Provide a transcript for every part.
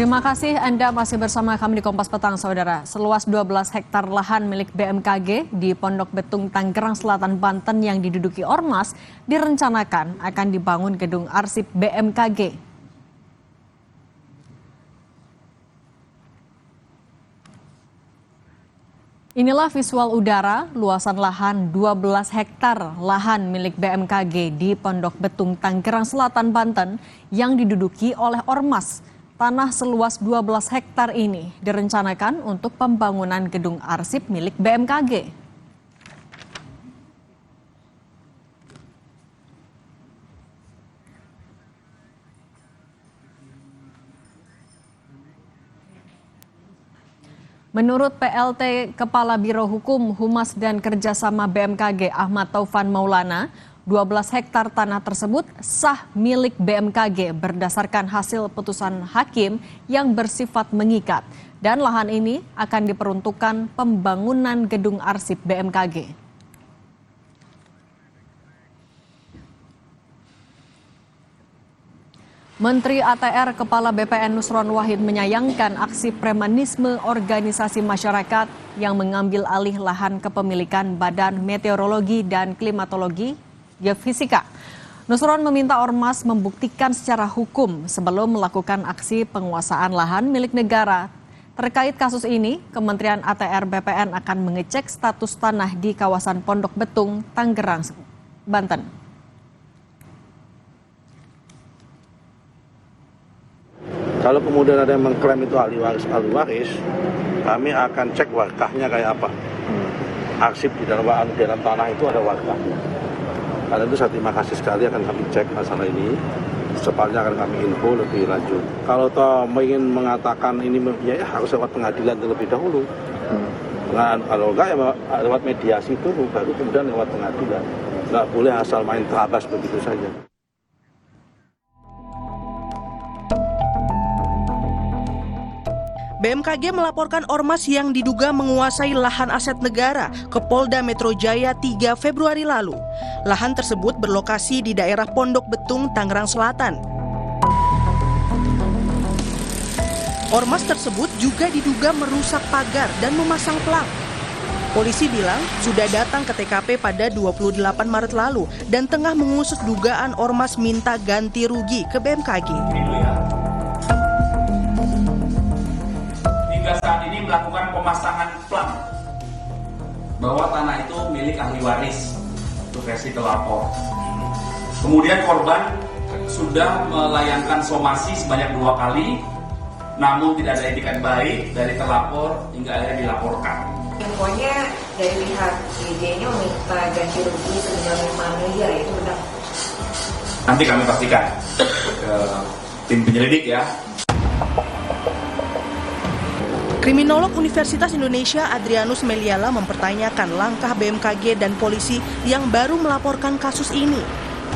Terima kasih Anda masih bersama kami di Kompas Petang, Saudara. Seluas 12 hektar lahan milik BMKG di Pondok Betung, Tangerang Selatan, Banten yang diduduki ormas direncanakan akan dibangun gedung arsip BMKG. Inilah visual udara luasan lahan 12 hektar lahan milik BMKG di Pondok Betung, Tangerang Selatan, Banten yang diduduki oleh ormas. Tanah seluas 12 hektar ini direncanakan untuk pembangunan gedung arsip milik BMKG. Menurut PLT Kepala Biro Hukum, Humas dan Kerjasama BMKG Ahmad Taufan Maulana, 12 hektar tanah tersebut sah milik BMKG berdasarkan hasil putusan hakim yang bersifat mengikat. Dan lahan ini akan diperuntukkan pembangunan gedung arsip BMKG. Menteri ATR Kepala BPN Nusron Wahid menyayangkan aksi premanisme organisasi masyarakat yang mengambil alih lahan kepemilikan Badan Meteorologi dan Klimatologi Geofisika. Nusron meminta ormas membuktikan secara hukum sebelum melakukan aksi penguasaan lahan milik negara. Terkait kasus ini, Kementerian ATR BPN akan mengecek status tanah di kawasan Pondok Betung, Tangerang, Banten. Kalau kemudian ada yang mengklaim itu ahli waris, kami akan cek warkahnya kayak apa. Arsip di dalam tanah itu ada warkahnya. Karena itu saya terima kasih sekali akan kami cek masalah ini. Secepatnya akan kami info lebih lanjut. Kalau toh ingin mengatakan ini ya harus lewat pengadilan terlebih dahulu. Kalau enggak ya lewat mediasi itu baru kemudian lewat pengadilan. Nggak boleh asal main terabas begitu saja. BMKG melaporkan ormas yang diduga menguasai lahan aset negara ke Polda Metro Jaya 3 Februari lalu. Lahan tersebut berlokasi di daerah Pondok Betung, Tangerang Selatan. Ormas tersebut juga diduga merusak pagar dan memasang pelang. Polisi bilang sudah datang ke TKP pada 28 Maret lalu dan tengah mengusut dugaan ormas minta ganti rugi ke BMKG. Hingga saat ini melakukan pemasangan pelang bahwa tanah itu milik ahli waris, itu versi pelapor. Kemudian korban sudah melayangkan somasi sebanyak 2 kali, namun tidak ada etikat baik dari terlapor hingga akhirnya dilaporkan. Infonya dari pihak GD-nya meminta ganti rugi senilai 5 miliar, itu benar? Nanti kami pastikan ke tim penyelidik ya. Kriminolog Universitas Indonesia Adrianus Meliala mempertanyakan langkah BMKG dan polisi yang baru melaporkan kasus ini.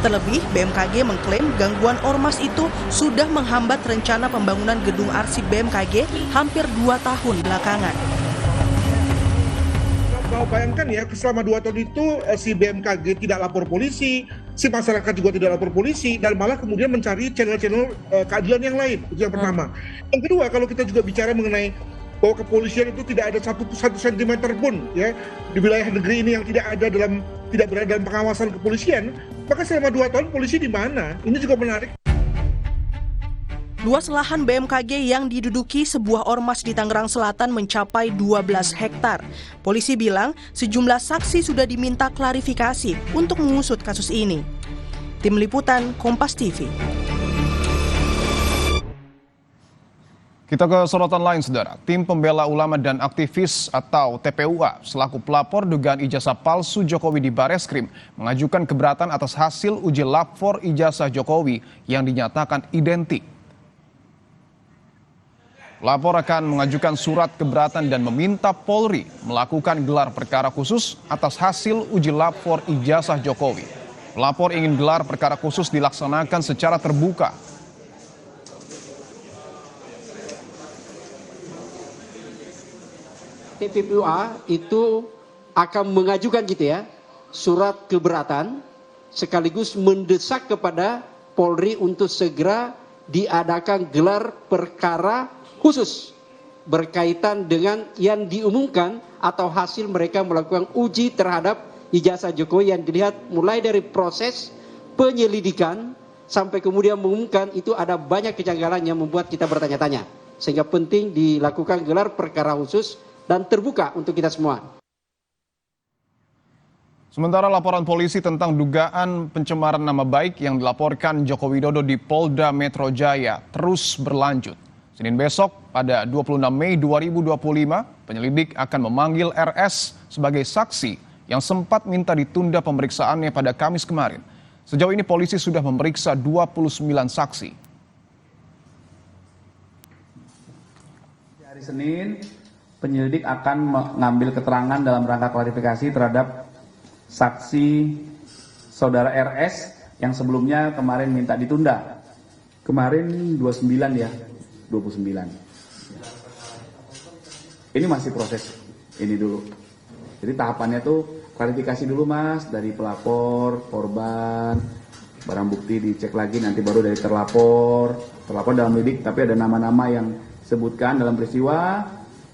Terlebih, BMKG mengklaim gangguan ormas itu sudah menghambat rencana pembangunan gedung arsip BMKG hampir 2 tahun belakangan. Bayangkan ya, selama 2 tahun itu si BMKG tidak lapor polisi, si masyarakat juga tidak lapor polisi, dan malah kemudian mencari channel-channel keadilan yang lain. Itu yang pertama. Yang kedua, kalau kita juga bicara mengenai bahwa kepolisian itu tidak ada satu sentimeter pun ya di wilayah negeri ini yang tidak berada dalam pengawasan kepolisian, maka selama 2 tahun polisi di mana? Ini juga menarik. Luas lahan BMKG yang diduduki sebuah ormas di Tangerang Selatan mencapai 12 hektar. Polisi bilang sejumlah saksi sudah diminta klarifikasi untuk mengusut kasus ini. Tim Liputan Kompas TV. Kita ke sorotan lain, Saudara. Tim Pembela Ulama dan Aktivis atau TPUA selaku pelapor dugaan ijazah palsu Jokowi di Bareskrim mengajukan keberatan atas hasil uji lapor ijazah Jokowi yang dinyatakan identik. Pelapor akan mengajukan surat keberatan dan meminta Polri melakukan gelar perkara khusus atas hasil uji lapor ijazah Jokowi. Pelapor ingin gelar perkara khusus dilaksanakan secara terbuka. TPUA itu akan mengajukan surat keberatan sekaligus mendesak kepada Polri untuk segera diadakan gelar perkara khusus berkaitan dengan yang diumumkan atau hasil mereka melakukan uji terhadap ijazah Jokowi yang dilihat mulai dari proses penyelidikan sampai kemudian mengumumkan, itu ada banyak kejanggalan yang membuat kita bertanya-tanya. Sehingga penting dilakukan gelar perkara khusus dan terbuka untuk kita semua. Sementara laporan polisi tentang dugaan pencemaran nama baik yang dilaporkan Joko Widodo di Polda Metro Jaya terus berlanjut. Senin besok pada 26 Mei 2025, penyelidik akan memanggil RS sebagai saksi yang sempat minta ditunda pemeriksaannya pada Kamis kemarin. Sejauh ini polisi sudah memeriksa 29 saksi. Hari Senin, penyelidik akan mengambil keterangan dalam rangka klarifikasi terhadap saksi saudara RS yang sebelumnya kemarin minta ditunda. Kemarin 29 ya, 29. Ini masih proses ini dulu. Jadi tahapannya tuh klarifikasi dulu Mas, dari pelapor, korban, barang bukti dicek lagi, nanti baru dari terlapor dalam lidik, tapi ada nama-nama yang disebutkan dalam peristiwa,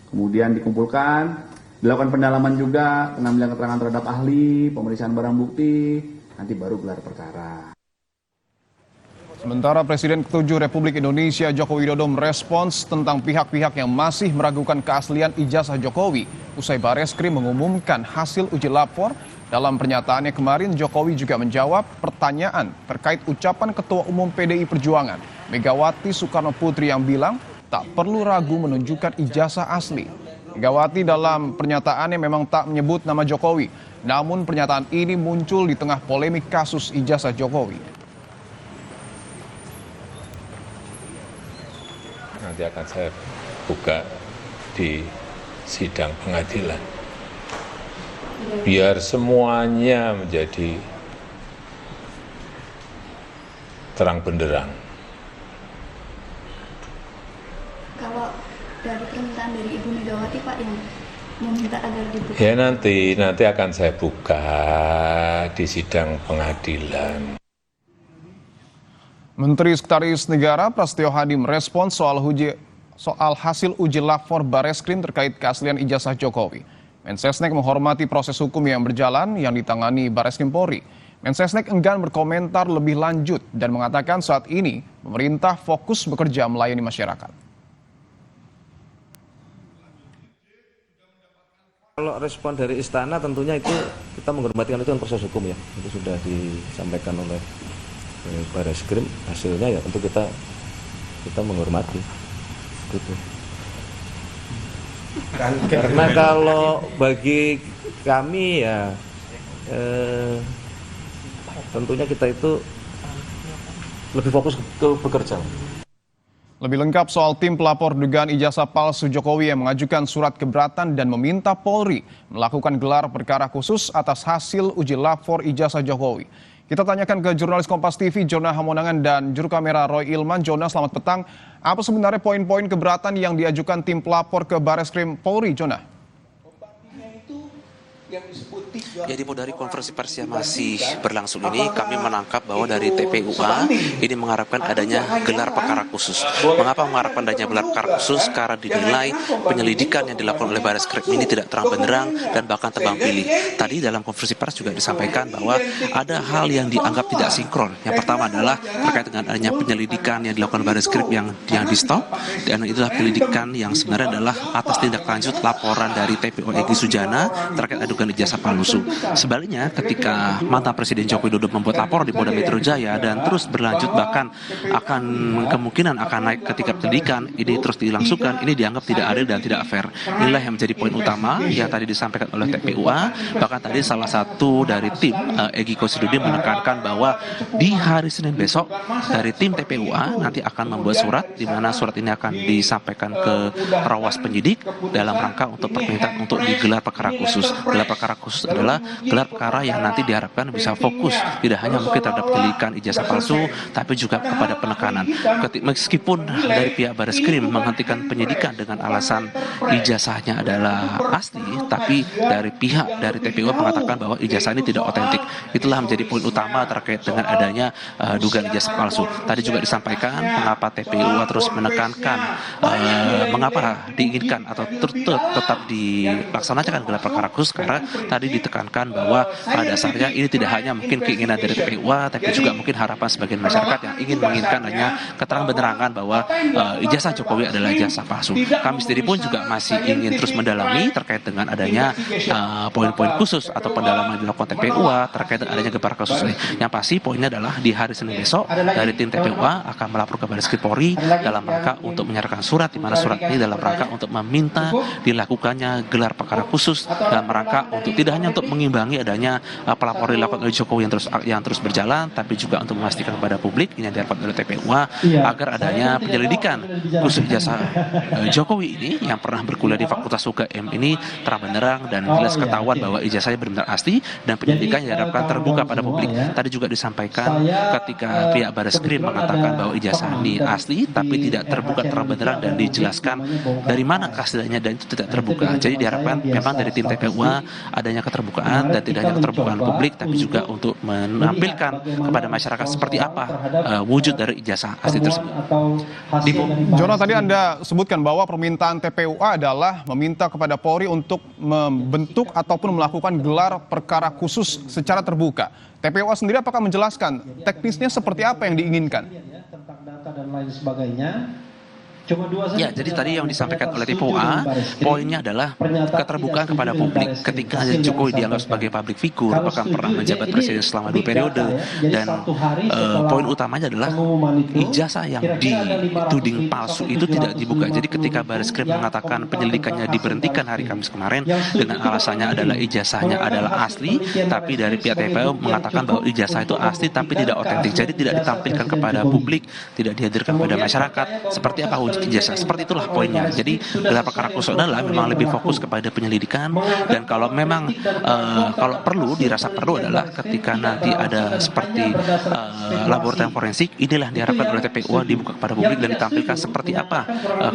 kemudian dikumpulkan, dilakukan pendalaman juga, pengambilan keterangan terhadap ahli, pemeriksaan barang bukti, nanti baru gelar perkara. Sementara Presiden ke-7 Republik Indonesia Joko Widodo merespons tentang pihak-pihak yang masih meragukan keaslian ijazah Jokowi. Usai Bareskrim mengumumkan hasil uji lapor, dalam pernyataannya kemarin Jokowi juga menjawab pertanyaan terkait ucapan Ketua Umum PDI Perjuangan Megawati Soekarno Putri yang bilang tak perlu ragu menunjukkan ijazah asli. Megawati dalam pernyataannya memang tak menyebut nama Jokowi, namun pernyataan ini muncul di tengah polemik kasus ijazah Jokowi. Nanti akan saya buka di sidang pengadilan. Biar semuanya menjadi terang benderang. Kalau dari permintaan dari Ibu Megawati Pak yang meminta agar dibuka. Ya nanti akan saya buka di sidang pengadilan. Menteri Sekretaris Negara Prasetyo Hadi merespons soal hasil uji lapor Bareskrim terkait keaslian ijazah Jokowi. Mensesnek menghormati proses hukum yang berjalan yang ditangani Bareskrim Polri. Mensesnek enggan berkomentar lebih lanjut dan mengatakan saat ini pemerintah fokus bekerja melayani masyarakat. Kalau respon dari istana tentunya itu kita menghormati, itu kan proses hukum ya, itu sudah disampaikan oleh Bareskrim, hasilnya ya tentu kita menghormati gitu. Karena kalau bagi kami ya tentunya kita itu lebih fokus ke bekerja. Lebih lengkap soal tim pelapor dugaan ijazah palsu Jokowi yang mengajukan surat keberatan dan meminta Polri melakukan gelar perkara khusus atas hasil uji lapor ijazah Jokowi. Kita tanyakan ke jurnalis Kompas TV Jonah Hamonangan dan juru kamera Roy Ilman. Jonah, selamat petang. Apa sebenarnya poin-poin keberatan yang diajukan tim pelapor ke Bareskrim Polri, Jonah? Jadi dari konferensi pers yang masih berlangsung ini, kami menangkap bahwa dari TPUA ini mengharapkan adanya gelar perkara khusus. Mengapa mengharapkan adanya gelar perkara khusus? Karena dinilai penyelidikan yang dilakukan oleh Bareskrim ini tidak terang benderang dan bahkan tebang pilih. Tadi dalam konferensi pers juga disampaikan bahwa ada hal yang dianggap tidak sinkron. Yang pertama adalah terkait dengan adanya penyelidikan yang dilakukan Bareskrim yang di stop, dan itulah penyelidikan yang sebenarnya adalah atas tindak lanjut laporan dari TPO Egy Sujana terkait adukan ijazah palsu. Sebaliknya, ketika mantan Presiden Joko Widodo membuat laporan di Polda Metro Jaya dan terus berlanjut bahkan akan kemungkinan akan naik ketika penyidikan ini terus dilangsungkan, ini dianggap tidak adil dan tidak fair. Inilah yang menjadi poin utama yang tadi disampaikan oleh TPUA. Bahkan tadi salah satu dari tim Egy Kossudin menekankan bahwa di hari Senin besok dari tim TPUA nanti akan membuat surat di mana surat ini akan disampaikan ke Rawas penyidik dalam rangka untuk permintaan untuk digelar perkara khusus. Gelar perkara khusus adalah gelar perkara yang nanti diharapkan bisa fokus tidak hanya mungkin terhadap penyelidikan ijazah palsu, tapi juga kepada penekanan. Meskipun dari pihak Bareskrim menghentikan penyidikan dengan alasan ijazahnya adalah asli, tapi dari pihak dari TPU mengatakan bahwa ijazah ini tidak otentik. Itulah menjadi poin utama terkait dengan adanya dugaan ijazah palsu. Tadi juga disampaikan mengapa TPU terus menekankan mengapa diinginkan atau tetap dilaksanakan gelar perkara khusus, karena tadi ditekankan bahwa pada dasarnya ini tidak hanya mungkin keinginan dari TPU, tapi juga mungkin harapan sebagian masyarakat yang ingin menginginkan hanya keterangan benerangan bahwa ijazah Jokowi adalah ijazah palsu. Kami sendiri pun juga masih ingin terus mendalami terkait dengan adanya poin-poin khusus atau pendalaman di dilakukan TPU terkait dengan adanya gelar khusus ini. Yang pasti poinnya adalah di hari Senin besok dari tim TPU akan melapor ke Bareskrim Polri dalam rangka untuk menyerahkan surat, di mana surat ini dalam rangka untuk meminta dilakukannya gelar perkara khusus dalam rangka untuk tidak hanya untuk mengimbangi adanya pelaporan dilakukan oleh Jokowi yang terus berjalan, tapi juga untuk memastikan kepada publik ini yang diharapkan oleh TPU agar adanya penyelidikan khusus ijazah Jokowi ini yang pernah berkuliah di Fakultas UGM ini terang benderang dan jelas ketahuan bahwa ijazahnya benar-benar asli dan penyelidikan yang diharapkan terbuka pada publik. Tadi juga disampaikan ketika pihak Bareskrim mengatakan bahwa ijazah ini asli tapi tidak terbuka terang benderang dan dijelaskan dari mana keasliannya dan itu tidak terbuka. Jadi diharapkan memang dari tim TPU adanya keterbukaan dan tidak hanya keterbukaan publik tapi juga untuk menampilkan kepada masyarakat seperti apa wujud dari ijazah asli tersebut. Jono, tadi Anda sebutkan bahwa permintaan TPU adalah meminta kepada Polri untuk membentuk ataupun melakukan gelar perkara khusus secara terbuka. TPU sendiri apakah menjelaskan teknisnya seperti apa yang diinginkan? Tentang data dan lain sebagainya. Ya, jadi tadi yang disampaikan oleh TPU poinnya adalah keterbukaan kepada publik. Ketika Jokowi dianggap sebagai public figure, bahkan pernah menjabat presiden selama 2 periode, dan poin utamanya adalah ijazah yang dituding palsu itu tidak dibuka. Jadi ketika Bareskrim mengatakan penyelidikannya diberhentikan hari Kamis kemarin dengan alasannya adalah ijazahnya adalah asli, tapi dari pihak TPU mengatakan bahwa ijazah itu asli tapi tidak otentik. Jadi tidak ditampilkan kepada publik, tidak dihadirkan kepada masyarakat. Seperti apa ijazah, seperti itulah poinnya. Jadi gelar perkara khusus adalah memang lebih fokus kepada penyelidikan, dan kalau memang kalau perlu dirasa perlu adalah ketika nanti ada seperti laboratorium forensik, inilah diharapkan oleh TPU dibuka kepada publik dan ditampilkan seperti apa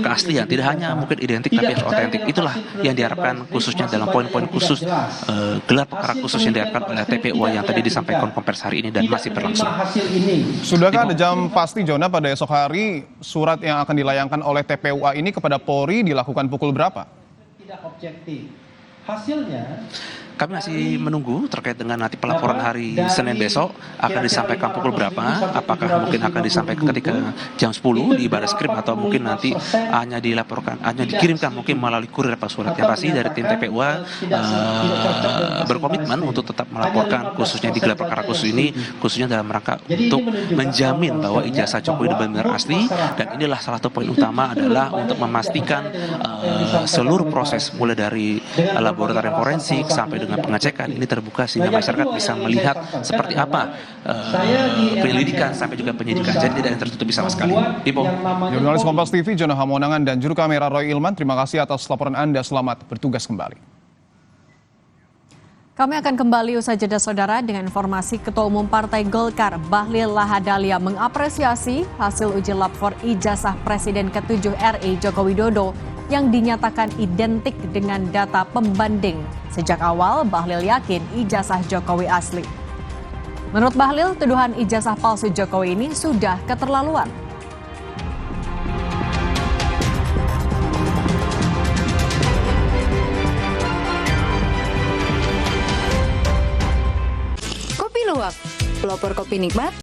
keaslian, tidak hanya mungkin identik tapi harus otentik. Itulah yang diharapkan khususnya dalam poin-poin khusus gelar perkara khusus yang diharapkan oleh TPU yang tadi disampaikan konferensi hari ini dan masih berlangsung. Sudahkah ada jam pasti, Jona, pada esok hari surat yang akan dilayangkan oleh TPU ini kepada Polri dilakukan pukul berapa? Tidak objektif. Hasilnya kami masih menunggu terkait dengan nanti pelaporan hari Senin besok akan disampaikan pukul berapa, apakah mungkin akan disampaikan ketika jam 10 di Bareskrim atau mungkin nanti hanya dilaporkan, hanya dikirimkan mungkin melalui kurir apa surat. Yang pasti dari tim TPU berkomitmen untuk tetap melaporkan khususnya di gelar perkara khusus ini, khususnya dalam rangka untuk menjamin bahwa ijazah Jokowi benar-benar asli, dan inilah salah satu poin utama adalah untuk memastikan seluruh proses mulai dari laboratorium forensik sampai dengan pengecekan ini terbuka sehingga masyarakat bisa melihat seperti apa penyelidikan sampai juga penyidikan. Jadi tidak yang tertutup sama sekali. Jurnalis Kompas TV Jono Hamonangan dan juru kamera Roy Ilman, terima kasih atas laporan Anda. Selamat bertugas kembali. Kami akan kembali usai jeda, saudara, dengan informasi Ketua Umum Partai Golkar Bahlil Lahadalia mengapresiasi hasil uji lab for ijazah Presiden ke-7 RI Joko Widodo yang dinyatakan identik dengan data pembanding. Sejak awal, Bahlil yakin ijazah Jokowi asli. Menurut Bahlil, tuduhan ijazah palsu Jokowi ini sudah keterlaluan. Kopi Luwak, pelopor kopi nikmat